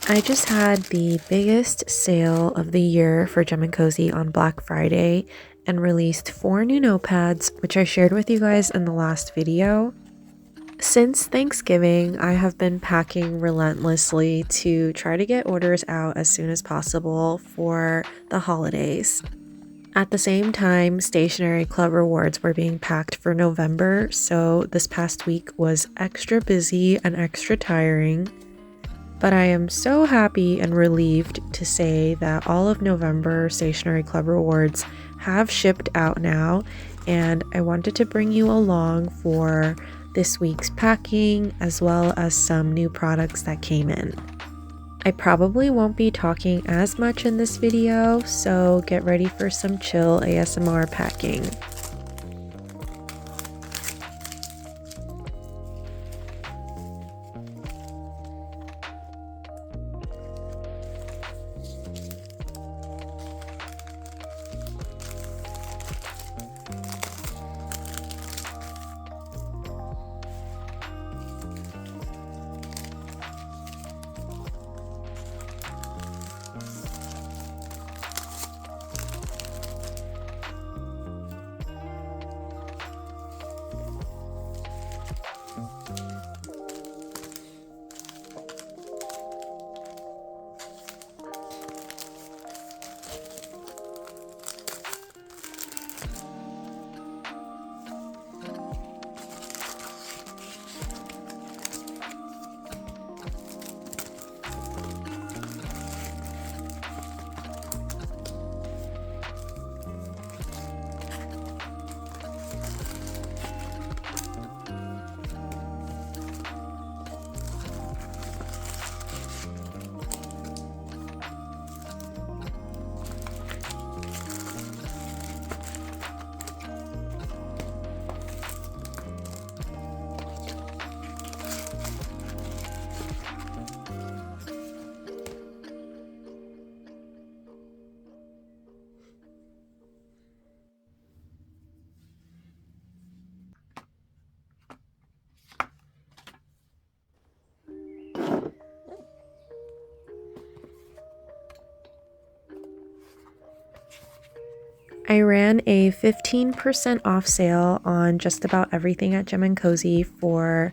I just had the biggest sale of the year for Gem & Cozy on Black Friday and released 4 new notepads, which I shared with you guys in the last video. Since Thanksgiving, I have been packing relentlessly to try to get orders out as soon as possible for the holidays. At the same time, Stationery Club rewards were being packed for November, so this past week was extra busy and extra tiring. But I am so happy and relieved to say that all of November Stationery Club rewards have shipped out now, and I wanted to bring you along for this week's packing as well as some new products that came in. I probably won't be talking as much in this video, so get ready for some chill ASMR packing. I ran a 15% off sale on just about everything at Gem & Cozy for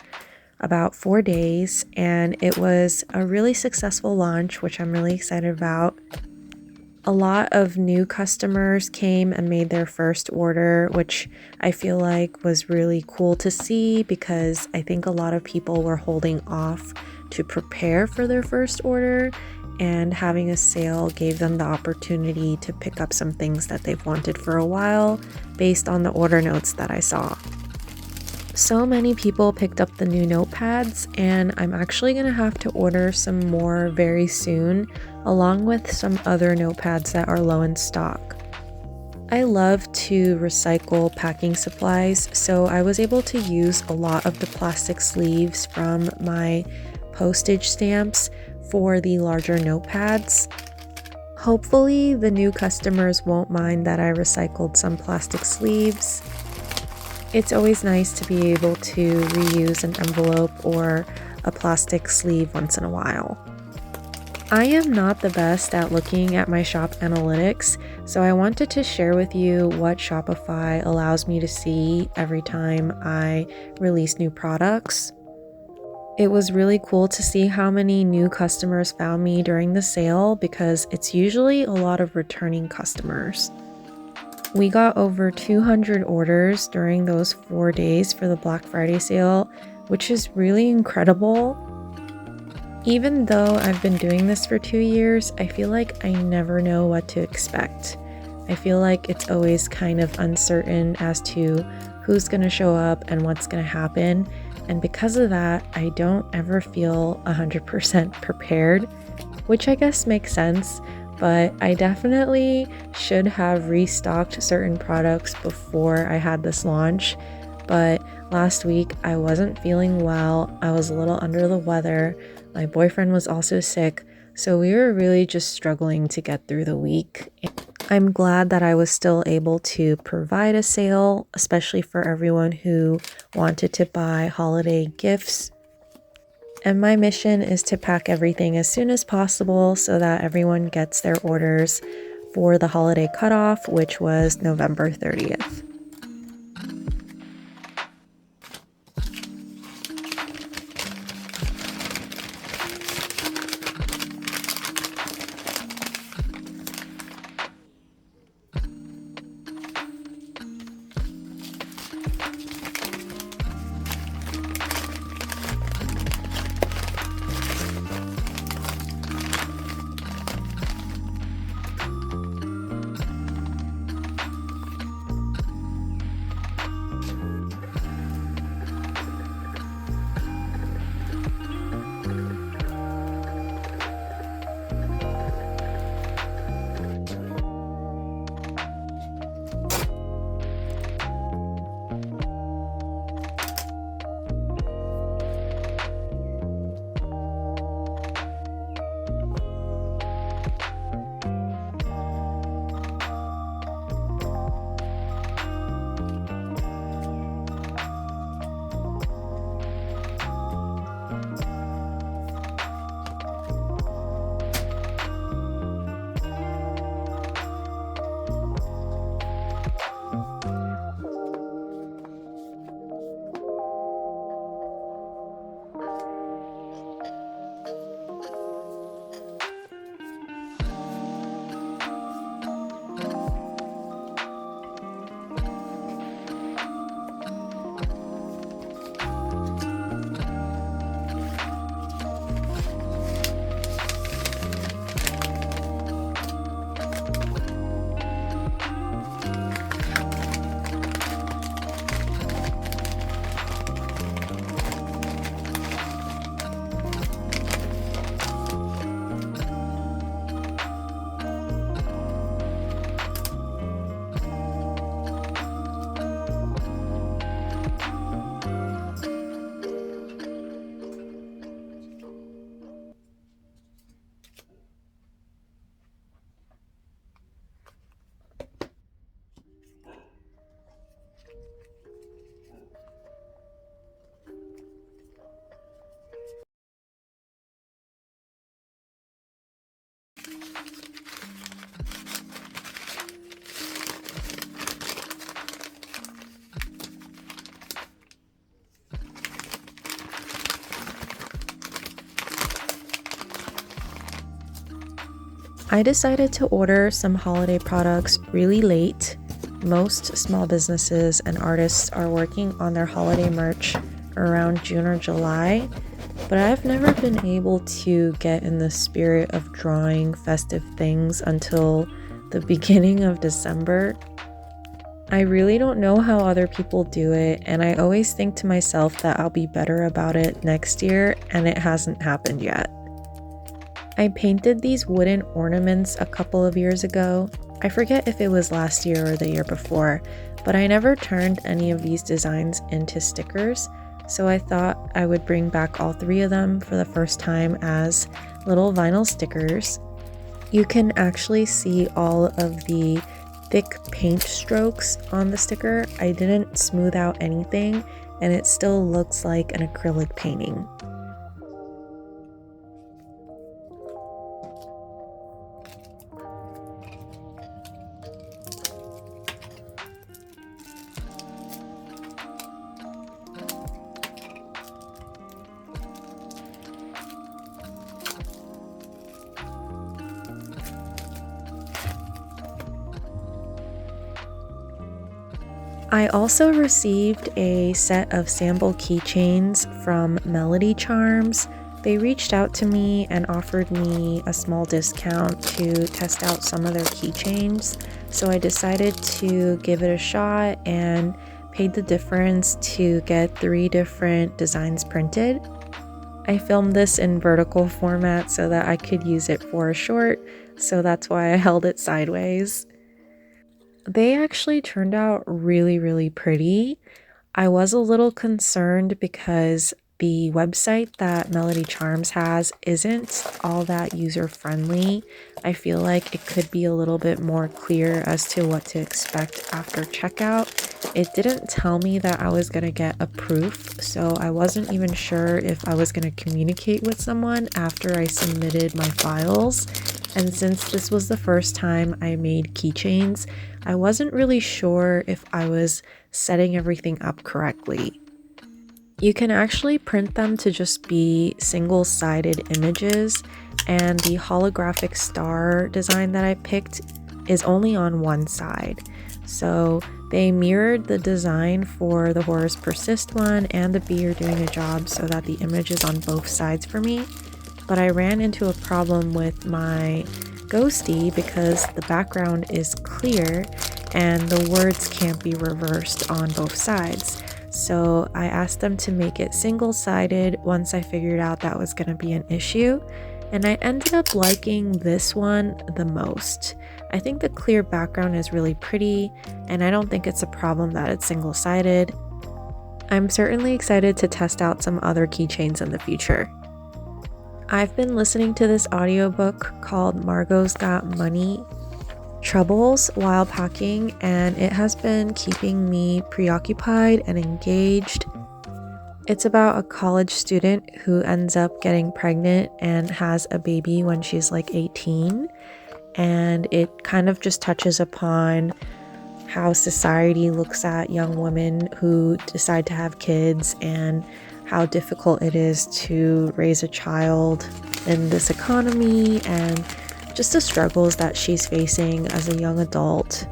about 4 days, and it was a really successful launch, which I'm really excited about. A lot of new customers came and made their first order, which I feel like was really cool to see because I think a lot of people were holding off to prepare for their first order, and having a sale gave them the opportunity to pick up some things that they've wanted for a while based on the order notes that I saw. So many people picked up the new notepads, and I'm actually going to have to order some more very soon, along with some other notepads that are low in stock. I love to recycle packing supplies, so I was able to use a lot of the plastic sleeves from my postage stamps for the larger notepads. Hopefully the new customers won't mind that I recycled some plastic sleeves. It's always nice to be able to reuse an envelope or a plastic sleeve once in a while. I am not the best at looking at my shop analytics, so I wanted to share with you what Shopify allows me to see every time I release new products. It was really cool to see how many new customers found me during the sale because it's usually a lot of returning customers. We got over 200 orders during those 4 days for the Black Friday sale, which is really incredible. Even though I've been doing this for 2 years, I feel like I never know what to expect. I feel like it's always kind of uncertain as to who's going to show up and what's going to happen. And because of that, I don't ever feel 100% prepared, which I guess makes sense, but I definitely should have restocked certain products before I had this launch. But last week I wasn't feeling well, I was a little under the weather, my boyfriend was also sick, so we were really just struggling to get through the week. I'm glad that I was still able to provide a sale, especially for everyone who wanted to buy holiday gifts. And my mission is to pack everything as soon as possible so that everyone gets their orders for the holiday cutoff, which was November 30th. I decided to order some holiday products really late. Most small businesses and artists are working on their holiday merch around June or July, but I've never been able to get in the spirit of drawing festive things until the beginning of December. I really don't know how other people do it, and I always think to myself that I'll be better about it next year, and it hasn't happened yet. I painted these wooden ornaments a couple of years ago. I forget if it was last year or the year before, but I never turned any of these designs into stickers, so I thought I would bring back all three of them for the first time as little vinyl stickers. You can actually see all of the thick paint strokes on the sticker. I didn't smooth out anything, and it still looks like an acrylic painting. I also received a set of sample keychains from Melody Charms. They reached out to me and offered me a small discount to test out some of their keychains, so I decided to give it a shot and paid the difference to get 3 different designs printed. I filmed this in vertical format so that I could use it for a short, so that's why I held it sideways. They actually turned out really, really pretty. I was a little concerned because the website that Melody Charms has isn't all that user-friendly. I feel like it could be a little bit more clear as to what to expect after checkout. It didn't tell me that I was going to get a proof, so I wasn't even sure if I was going to communicate with someone after I submitted my files. And since this was the first time I made keychains, I wasn't really sure if I was setting everything up correctly. You can actually print them to just be single-sided images, and the holographic star design that I picked is only on one side. So they mirrored the design for the Horrors Persist one and the Be You're Doing a Job so that the image is on both sides for me. But I ran into a problem with my ghosty because the background is clear and the words can't be reversed on both sides. So I asked them to make it single-sided once I figured out that was going to be an issue, and I ended up liking this one the most. I think the clear background is really pretty, and I don't think it's a problem that it's single-sided. I'm certainly excited to test out some other keychains in the future. I've been listening to this audiobook called Margot's Got Money Troubles while packing, and it has been keeping me preoccupied and engaged. It's about a college student who ends up getting pregnant and has a baby when she's like 18, and it kind of just touches upon how society looks at young women who decide to have kids and how difficult it is to raise a child in this economy, and just the struggles that she's facing as a young adult.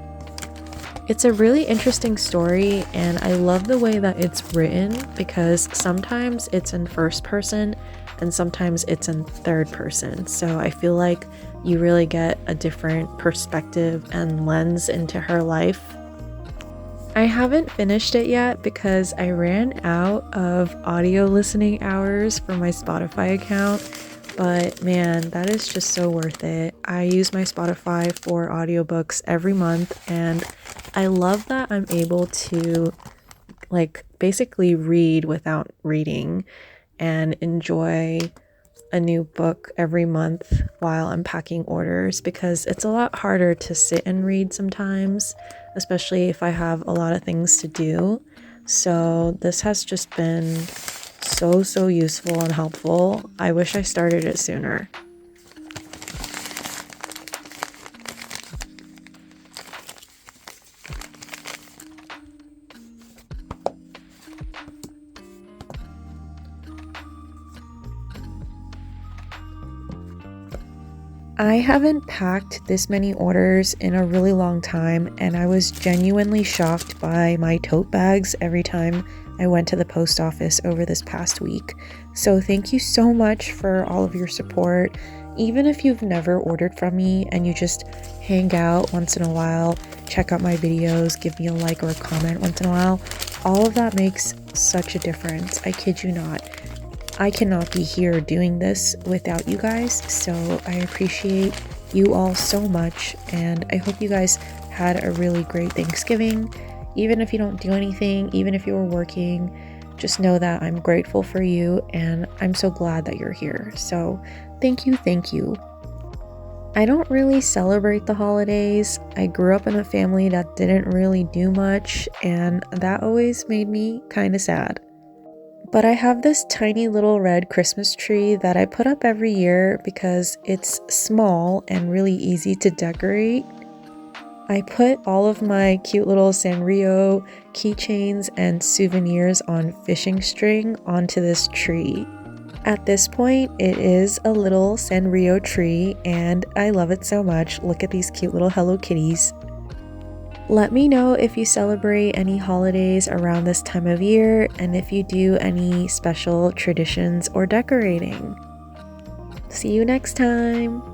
It's a really interesting story, and I love the way that it's written because sometimes it's in first person and sometimes it's in third person. So I feel like you really get a different perspective and lens into her life. I haven't finished it yet because I ran out of audio listening hours for my Spotify account. But man, that is just so worth it. I use my Spotify for audiobooks every month, and I love that I'm able to basically read without reading and enjoy a new book every month while I'm packing orders, because it's a lot harder to sit and read sometimes, especially if I have a lot of things to do. So this has just been so useful and helpful. I wish I started it sooner. I haven't packed this many orders in a really long time, and I was genuinely shocked by my tote bags every time I went to the post office over this past week. So thank you so much for all of your support. Even if you've never ordered from me and you just hang out once in a while, check out my videos, give me a like or a comment once in a while, all of that makes such a difference. I kid you not. I cannot be here doing this without you guys, so I appreciate you all so much, and I hope you guys had a really great Thanksgiving. Even if you don't do anything, even if you were working, just know that I'm grateful for you, and I'm so glad that you're here. So thank you. I don't really celebrate the holidays. I grew up in a family that didn't really do much, and that always made me kind of sad. But I have this tiny little red Christmas tree that I put up every year because it's small and really easy to decorate. I put all of my cute little Sanrio keychains and souvenirs on fishing string onto this tree. At this point, it is a little Sanrio tree, and I love it so much. Look at these cute little Hello Kitties. Let me know if you celebrate any holidays around this time of year, and if you do any special traditions or decorating. See you next time!